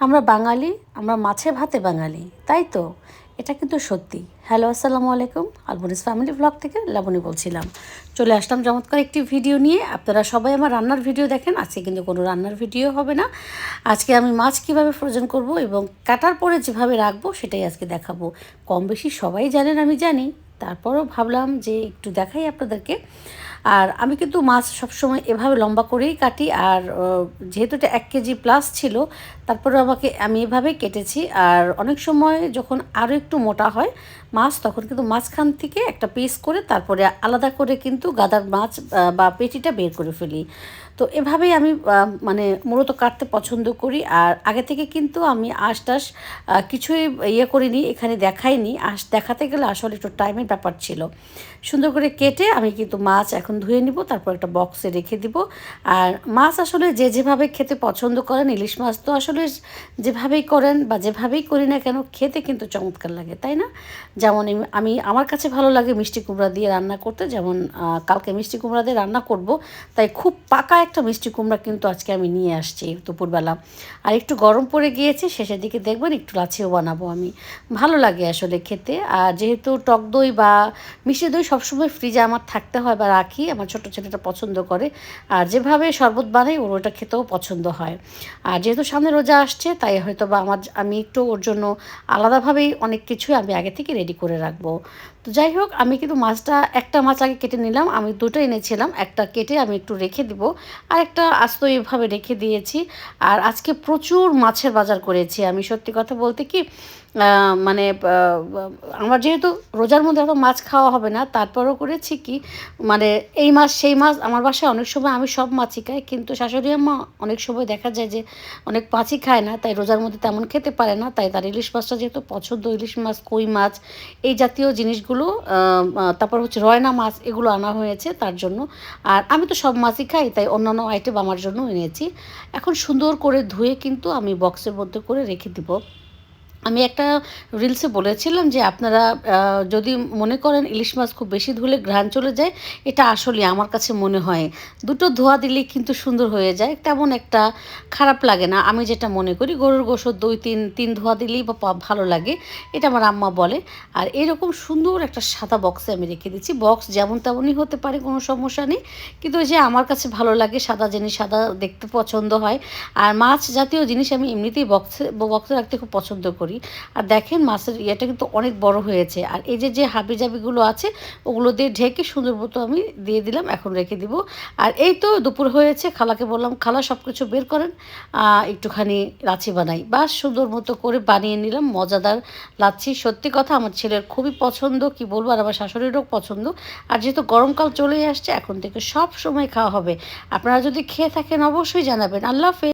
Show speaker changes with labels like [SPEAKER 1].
[SPEAKER 1] আমরা বাঙালি, আমরা মাছে ভাতে বাঙালি, তাই তো? এটা কিন্তু সত্যি। হ্যালো, আসসালামু আলাইকুম। আলমনিস ফ্যামিলি ব্লগ থেকে লাবণী বলছিলাম। চলে আসলাম চমৎকার একটি ভিডিও নিয়ে। আপনারা সবাই আমার রান্নার ভিডিও দেখেন। আজকে কিন্তু কোনো রান্নার ভিডিও হবে না। আজকে আমি মাছ কীভাবে ফ্রোজেন করব এবং কাটার পরে যেভাবে রাখবো সেটাই আজকে দেখাবো। কম বেশি সবাই জানেন, আমি জানি। তারপরেও ভাবলাম যে একটু দেখাই আপনাদেরকে। আর আমি কিন্তু মাছ সবসময় এভাবে লম্বা করেই কাটি। আর যেহেতু এটা 1 কেজি প্লাস ছিল, তারপরে আমি এভাবেই কেটেছি। আর অনেক সময় যখন আরও একটু মোটা হয় মাছ, তখন কিন্তু মাঝখান থেকে একটা পিস করে তারপরে আলাদা করে কিন্তু গাদার মাছ বা পেটিটা বের করে ফেলি। তো এভাবেই আমি মানে মূলত কাটতে পছন্দ করি। আর আগে থেকে কিন্তু আমি আঁশ-টাশ কিছুই করিনি, এখানে দেখাইনি। আঁশ দেখাতে গেলে আসলে একটু টাইমের ব্যাপার ছিল। সুন্দর করে কেটে আমি কিন্তু মাছ এখন ধুয়ে নিব, তারপর একটা বক্সে রেখে দিব। আর মাছ আসলে যে যেভাবে খেতে পছন্দ করেন, ইলিশ মাছ তো আসলে যেভাবেই করেন বা যেভাবেই করি না কেন, খেতে কিন্তু চমৎকার লাগে, তাই না? যেমন আমার কাছে ভালো লাগে মিষ্টি কুমড়া দিয়ে রান্না করতে। যেমন কালকে মিষ্টি কুমড়া দিয়ে রান্না করব, তাই খুব পাকা একটা মিষ্টি কুমড়া কিন্তু আজকে আমি নিয়ে আসছি দুপুরবেলা। আর একটু গরম পড়ে গিয়েছে, শেষের দিকে দেখবেন একটু লাছিও বানাবো আমি। ভালো লাগে আসলে খেতে। আর যেহেতু টক দই বা মিষ্টি দই সবসময় ফ্রিজে আমার থাকতে হয় বা রাখি, আমার ছোটো ছেলেটা পছন্দ করে। আর যেভাবে শরবত বানাই ওর ওটা খেতেও পছন্দ হয়। আর যেহেতু সামনে রোজা আসছে, তাই হয়তো বা আমি একটু ওর জন্য আলাদাভাবেই অনেক কিছুই আমি আগে থেকে রেডি করে রাখবো। তো যাই হোক, আমি কিন্তু একটা মাছ আগে কেটে নিলাম। আমি দুটো এনেছিলাম, একটা কেটে আমি একটু রেখে দিব, আর একটা আস্ত এভাবে রেখে দিয়েছি। আর আজকে প্রচুর মাছের বাজার করেছি আমি। সত্যি কথা বলতে কি, মানে আমার যেহেতু রোজার মধ্যে এত মাছ খাওয়া হবে না, তারপরেও করেছি কি, মানে এই মাছ সেই মাছ আমার বাসায় অনেক সময় আমি সব মাছই খাই, কিন্তু শাশুড়ি আম্মা অনেক সময় দেখা যায় যে অনেক মাছই খায় না, তাই রোজার মধ্যে তেমন খেতে পারে না। তাই তার ইলিশ মাছটা যেহেতু পছন্দ, ইলিশ মাছ, কই মাছ, এই জাতীয় জিনিসগুলো, তারপর হচ্ছে রয়না মাছ, এগুলো আনা হয়েছে তার জন্য। আর আমি তো সব মাছই খাই, তাই অন্যান্য আইটেম আমার জন্য এনেছি। এখন সুন্দর করে ধুয়ে কিন্তু আমি বক্সের মধ্যে করে রেখে দিব। আমি একটা রিলসে বলেছিলাম যে আপনারা যদি মনে করেন ইলিশ মাছ খুব বেশি ধুলে ঘ্রাণ চলে যায়, এটা আসলে আমার কাছে মনে হয় দুটো ধোয়া দিলেই কিন্তু সুন্দর হয়ে যায়, তেমন একটা খারাপ লাগে না। আমি যেটা মনে করি, গরুর গোশত দুই তিন তিন ধোয়া দিলেই বা ভালো লাগে, এটা আমার আম্মা বলে। আর এরকম সুন্দর একটা সাদা বক্সে আমি রেখে দিচ্ছি। বক্স যেমন তেমনই হতে পারে, কোনো সমস্যা নেই, কিন্তু ওই যে আমার কাছে ভালো লাগে সাদা জিনিস, সাদা দেখতে পছন্দ হয়। আর মাছ জাতীয় জিনিস আমি এমনিতেই বক্সে রাখতে খুব পছন্দ করি। আর দেখেন মাছের ইয়েটা কিন্তু অনেক বড় হয়েছে। আর এই যে হাবিজাবিগুলো আছে, ওগুলো দিয়ে ঢেকে সুন্দর মতো আমি দিয়ে দিলাম, এখন রেখে দিব। আর এই তো দুপুর হয়েছে, খালাকে বললাম খালা সব কিছু বের করেন, একটুখানি লাচ্ছি বানাই। বাস সুন্দর মতো করে বানিয়ে নিলাম মজাদার লাচ্ছি। সত্যি কথা আমার ছেলের খুবই পছন্দ, কি বলবো, আর আমার শাশুড়িরও পছন্দ। আর যেহেতু গরমকাল চলেই আসছে, এখন থেকে সব সময় খাওয়া হবে। আপনারা যদি খেয়ে থাকেন অবশ্যই জানাবেন। আল্লাহ হাফেজ।